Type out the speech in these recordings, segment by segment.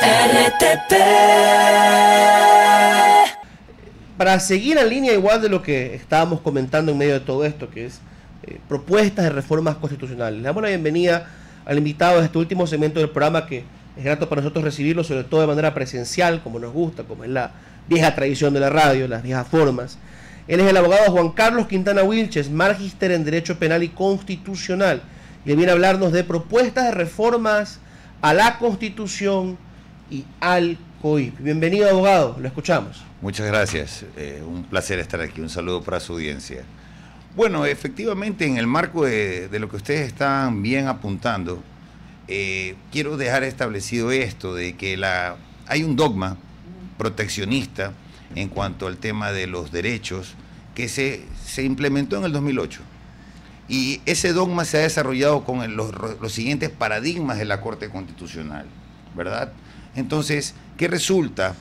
RTP. Para seguir en línea igual de lo que estábamos comentando en medio de todo esto, que es propuestas de reformas constitucionales. Le damos la bienvenida al invitado de este último segmento del programa, que es grato para nosotros recibirlo, sobre todo de manera presencial, como nos gusta, como es la vieja tradición de la radio, las viejas formas. Él es el abogado Juan Carlos Quintana Wilches, magíster en Derecho Penal y Constitucional, y él viene a hablarnos de propuestas de reformas a la Constitución y al COIP. Bienvenido, abogado, lo escuchamos. Muchas gracias, un placer estar aquí, un saludo para su audiencia. Bueno, efectivamente, en el marco de lo que ustedes están bien apuntando, quiero dejar establecido esto, de que hay un dogma proteccionista en cuanto al tema de los derechos que se implementó en el 2008. Y ese dogma se ha desarrollado con los siguientes paradigmas de la Corte Constitucional, ¿verdad? Entonces, ¿qué resulta?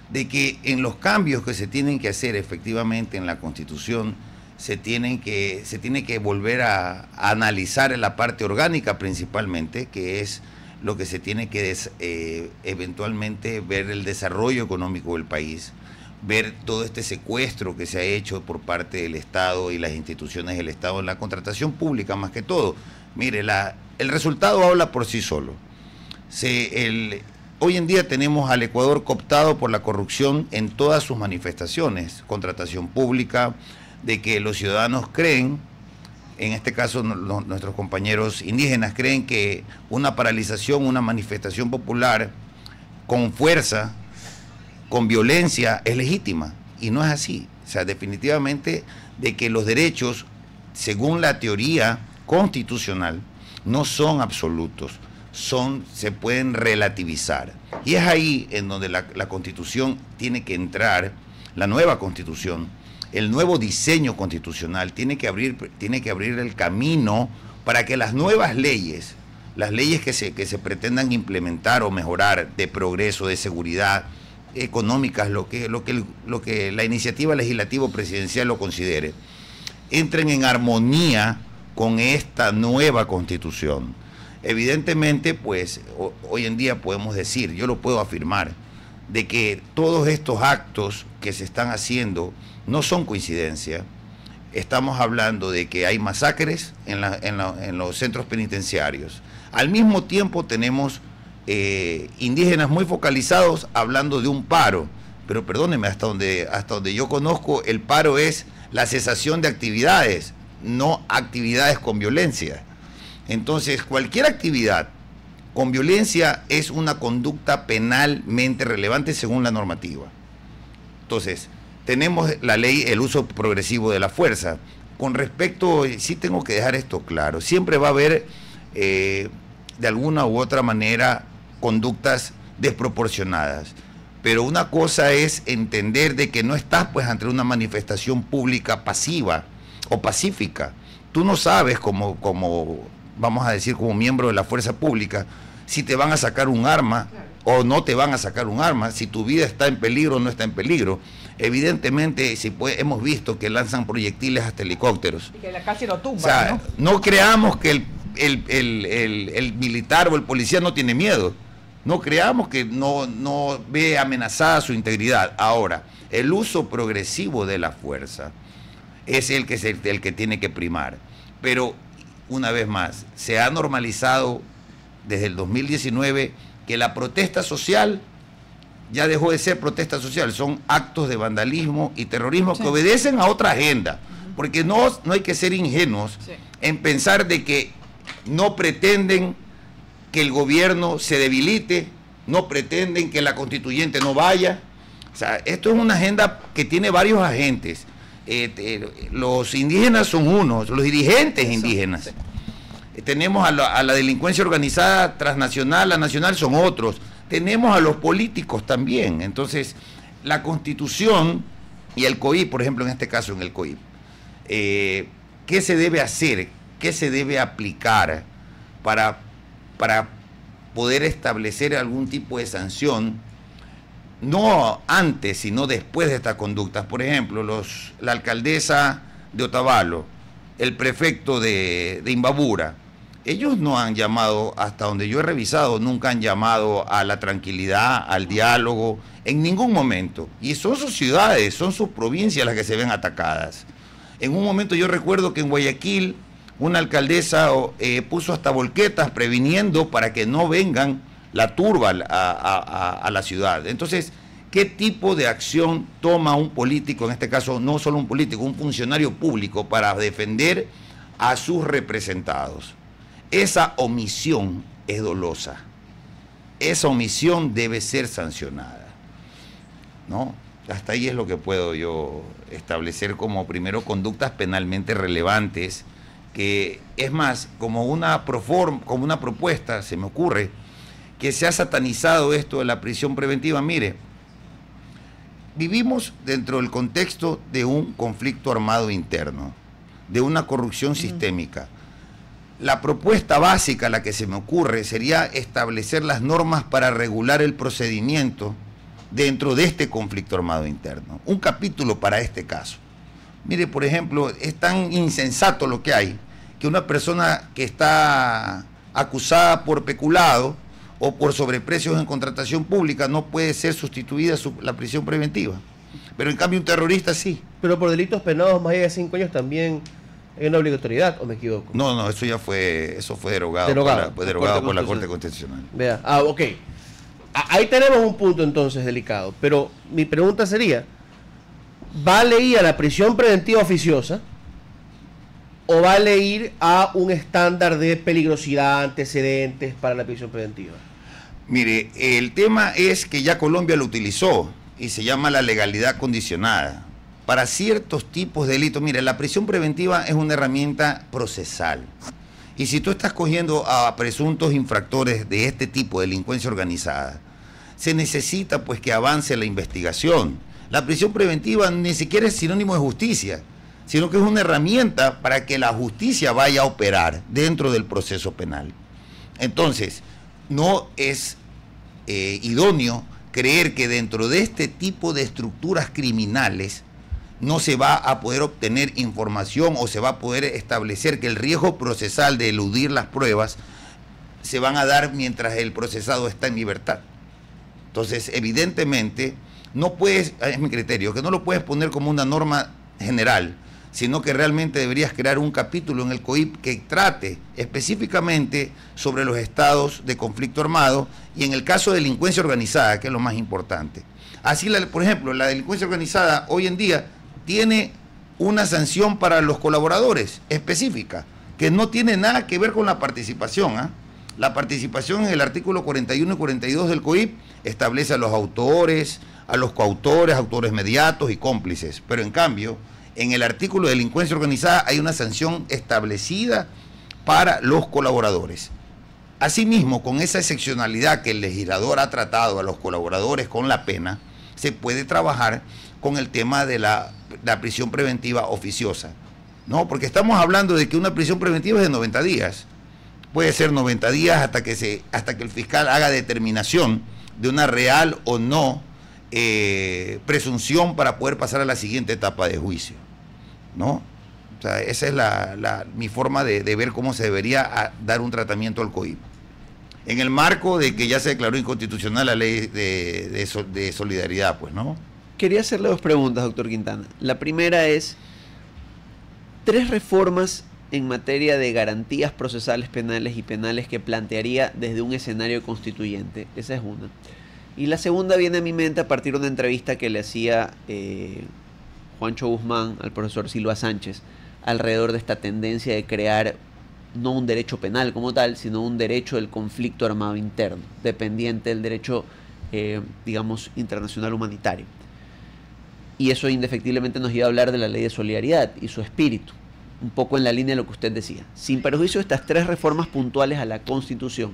De que en los cambios que se tienen que hacer efectivamente en la Constitución, se tiene que volver a analizar en la parte orgánica principalmente, que es lo que se tiene que eventualmente ver el desarrollo económico del país, ver todo este secuestro que se ha hecho por parte del Estado y las instituciones del Estado en la contratación pública más que todo. Mire, el resultado habla por sí solo. Hoy en día tenemos al Ecuador cooptado por la corrupción en todas sus manifestaciones, contratación pública, de que los ciudadanos creen, en este caso nuestros compañeros indígenas creen que una paralización, una manifestación popular con fuerza, con violencia, es legítima, y no es así. O sea, definitivamente de que los derechos, según la teoría constitucional, no son absolutos, se pueden relativizar. Y es ahí en donde la Constitución tiene que entrar, la nueva Constitución, el nuevo diseño constitucional tiene que abrir el camino para que las nuevas leyes, las leyes que se pretendan implementar o mejorar, de progreso, de seguridad, económicas, lo que la iniciativa legislativa presidencial lo considere, entren en armonía con esta nueva Constitución. Evidentemente, pues, hoy en día podemos decir, yo lo puedo afirmar, de que todos estos actos que se están haciendo no son coincidencia. Estamos hablando de que hay masacres en los centros penitenciarios. Al mismo tiempo tenemos indígenas muy focalizados hablando de un paro, pero perdónenme, hasta donde yo conozco, el paro es la cesación de actividades, no actividades con violencia. Entonces, cualquier actividad con violencia es una conducta penalmente relevante según la normativa. Entonces, tenemos la ley, el uso progresivo de la fuerza. Con respecto, sí tengo que dejar esto claro, siempre va a haber, de alguna u otra manera, conductas desproporcionadas. Pero una cosa es entender de que no estás pues ante una manifestación pública pasiva o pacífica. Tú no sabes como vamos a decir, como miembro de la fuerza pública, si te van a sacar un arma o no te van a sacar un arma, si tu vida está en peligro o no está en peligro. Evidentemente, hemos visto que lanzan proyectiles hasta helicópteros. Y que casi lo tumban, o sea, ¿no? Creamos que el militar o el policía no tiene miedo. No creamos que no ve amenazada su integridad. Ahora, el uso progresivo de la fuerza es el que tiene que primar. Pero, una vez más, se ha normalizado desde el 2019 que la protesta social ya dejó de ser protesta social, son actos de vandalismo y terrorismo que obedecen a otra agenda, porque no hay que ser ingenuos en pensar de que no pretenden que el gobierno se debilite, no pretenden que la constituyente no vaya. O sea, esto es una agenda que tiene varios agentes. Los indígenas son unos, los dirigentes indígenas. Tenemos a la delincuencia organizada transnacional, la nacional son otros. Tenemos a los políticos también. Entonces, la Constitución y el COIP, por ejemplo, en este caso en el COIP, ¿qué se debe hacer? ¿Qué se debe aplicar para poder establecer algún tipo de sanción? No antes, sino después de estas conductas. Por ejemplo, la alcaldesa de Otavalo, el prefecto de Imbabura, ellos no han llamado, hasta donde yo he revisado, nunca han llamado a la tranquilidad, al diálogo, en ningún momento. Y son sus ciudades, son sus provincias las que se ven atacadas. En un momento yo recuerdo que en Guayaquil una alcaldesa puso hasta volquetas previniendo para que no vengan la turba a la ciudad. Entonces, ¿qué tipo de acción toma un político, en este caso no solo un político, un funcionario público, para defender a sus representados? Esa omisión es dolosa. Esa omisión debe ser sancionada, ¿no? Hasta ahí es lo que puedo yo establecer como primero conductas penalmente relevantes, que es más, como una propuesta, se me ocurre, que se ha satanizado esto de la prisión preventiva. Mire, vivimos dentro del contexto de un conflicto armado interno, de una corrupción sistémica. La propuesta básica, la que se me ocurre, sería establecer las normas para regular el procedimiento dentro de este conflicto armado interno. Un capítulo para este caso. Mire, por ejemplo, es tan insensato lo que hay, que una persona que está acusada por peculado o por sobreprecios en contratación pública no puede ser sustituida la prisión preventiva. Pero en cambio un terrorista sí. Pero por delitos penados más allá de 5 años también hay una obligatoriedad, ¿o me equivoco? No, eso ya fue derogado por la Corte Constitucional. Vea, ok. Ahí tenemos un punto entonces delicado, pero mi pregunta sería, ¿vale ir a la prisión preventiva oficiosa o vale ir a un estándar de peligrosidad, antecedentes para la prisión preventiva? Mire, el tema es que ya Colombia lo utilizó y se llama la legalidad condicionada. Para ciertos tipos de delitos, mire, la prisión preventiva es una herramienta procesal. Y si tú estás cogiendo a presuntos infractores de este tipo de delincuencia organizada, se necesita pues que avance la investigación. La prisión preventiva ni siquiera es sinónimo de justicia, sino que es una herramienta para que la justicia vaya a operar dentro del proceso penal. Entonces, no es idóneo creer que dentro de este tipo de estructuras criminales no se va a poder obtener información o se va a poder establecer que el riesgo procesal de eludir las pruebas se van a dar mientras el procesado está en libertad. Entonces, evidentemente, no puedes, es mi criterio, que no lo puedes poner como una norma general, sino que realmente deberías crear un capítulo en el COIP que trate específicamente sobre los estados de conflicto armado y en el caso de delincuencia organizada, que es lo más importante. Así, por ejemplo, la delincuencia organizada hoy en día tiene una sanción para los colaboradores específica, que no tiene nada que ver con la participación. La participación en el artículo 41 y 42 del COIP establece a los autores, a los coautores, autores mediatos y cómplices, pero en cambio, en el artículo de delincuencia organizada hay una sanción establecida para los colaboradores. Asimismo, con esa excepcionalidad que el legislador ha tratado a los colaboradores con la pena, se puede trabajar con el tema de la prisión preventiva oficiosa, ¿no? Porque estamos hablando de que una prisión preventiva es de 90 días. Puede ser 90 días hasta que el fiscal haga determinación de una real o no presunción para poder pasar a la siguiente etapa de juicio, ¿no? O sea, esa es mi forma de ver cómo se debería dar un tratamiento al COIP. En el marco de que ya se declaró inconstitucional la ley de solidaridad, pues, ¿no? Quería hacerle 2 preguntas, doctor Quintana. La primera es, 3 reformas en materia de garantías procesales penales y penales que plantearía desde un escenario constituyente. Esa es una. Y la segunda viene a mi mente a partir de una entrevista que le hacía Juancho Guzmán al profesor Silva Sánchez alrededor de esta tendencia de crear no un derecho penal como tal, sino un derecho del conflicto armado interno, dependiente del derecho, digamos, internacional humanitario. Y eso indefectiblemente nos lleva a hablar de la ley de solidaridad y su espíritu, un poco en la línea de lo que usted decía. Sin perjuicio de estas 3 reformas puntuales a la Constitución,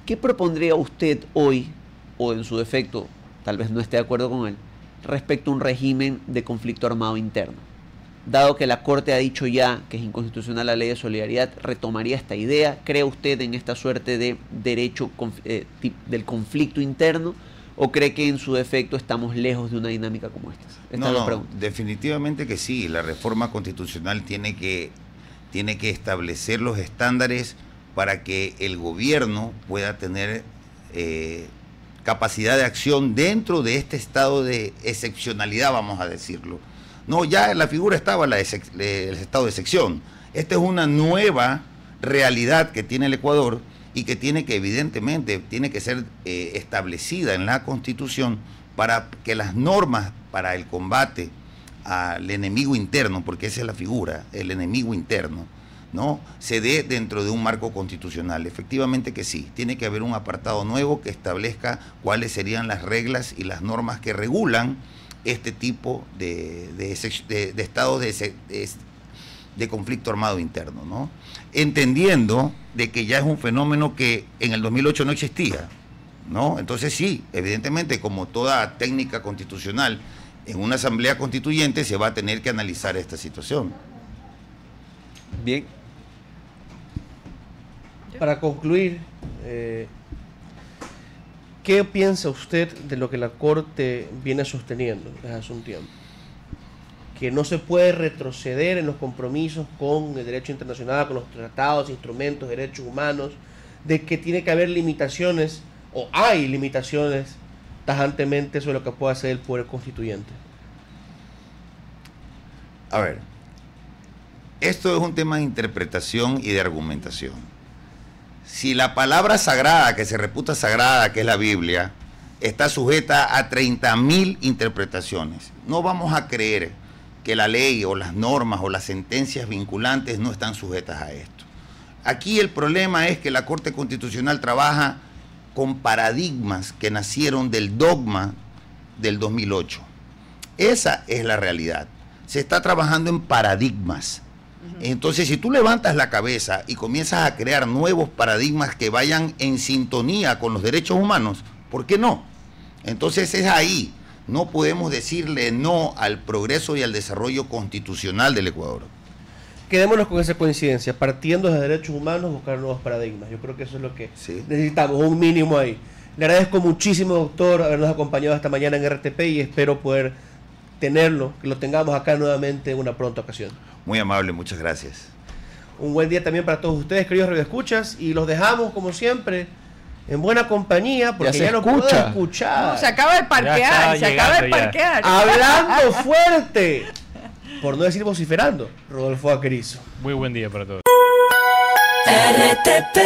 ¿qué propondría usted hoy, o en su defecto, tal vez no esté de acuerdo con él, respecto a un régimen de conflicto armado interno? Dado que la Corte ha dicho ya que es inconstitucional la ley de solidaridad, ¿retomaría esta idea? ¿Cree usted en esta suerte de derecho del conflicto interno? ¿O cree que en su defecto estamos lejos de una dinámica como esta? No, definitivamente que sí. La reforma constitucional tiene que tiene que establecer los estándares para que el gobierno pueda tener capacidad de acción dentro de este estado de excepcionalidad, vamos a decirlo. No, ya en la figura estaba el estado de excepción. Esta es una nueva realidad que tiene el Ecuador y que tiene que, evidentemente, tiene que ser establecida en la Constitución para que las normas para el combate al enemigo interno, porque esa es la figura, el enemigo interno, ¿no?, se dé dentro de un marco constitucional. Efectivamente que sí, tiene que haber un apartado nuevo que establezca cuáles serían las reglas y las normas que regulan este tipo de estados de conflicto armado interno, ¿no? Entendiendo de que ya es un fenómeno que en el 2008 no existía, ¿no? Entonces sí, evidentemente, como toda técnica constitucional, en una asamblea constituyente se va a tener que analizar esta situación. Bien. Para concluir, ¿qué piensa usted de lo que la Corte viene sosteniendo desde hace un tiempo? Que no se puede retroceder en los compromisos con el derecho internacional, con los tratados, instrumentos, derechos humanos, de que tiene que haber limitaciones, o hay limitaciones tajantemente sobre lo que puede hacer el poder constituyente. A ver, esto es un tema de interpretación y de argumentación. Si la palabra sagrada, que se reputa sagrada, que es la Biblia, está sujeta a 30.000 interpretaciones, no vamos a creer que la ley o las normas o las sentencias vinculantes no están sujetas a esto. Aquí el problema es que la Corte Constitucional trabaja con paradigmas que nacieron del dogma del 2008. Esa es la realidad. Se está trabajando en paradigmas. Entonces, si tú levantas la cabeza y comienzas a crear nuevos paradigmas que vayan en sintonía con los derechos humanos, ¿por qué no? Entonces es ahí. No podemos decirle no al progreso y al desarrollo constitucional del Ecuador. Quedémonos con esa coincidencia, partiendo de derechos humanos, buscar nuevos paradigmas. Yo creo que eso es lo que necesitamos, un mínimo ahí. Le agradezco muchísimo, doctor, habernos acompañado esta mañana en RTP y espero poder tenerlo, que lo tengamos acá nuevamente en una pronta ocasión. Muy amable, muchas gracias. Un buen día también para todos ustedes, queridos radioescuchas, y los dejamos, como siempre, en buena compañía, porque ya no puedo escuchar. No, se acaba de parquear, se acaba de parquear. Hablando fuerte, por no decir vociferando, Rodolfo Vaquerizo. Muy buen día para todos. RTP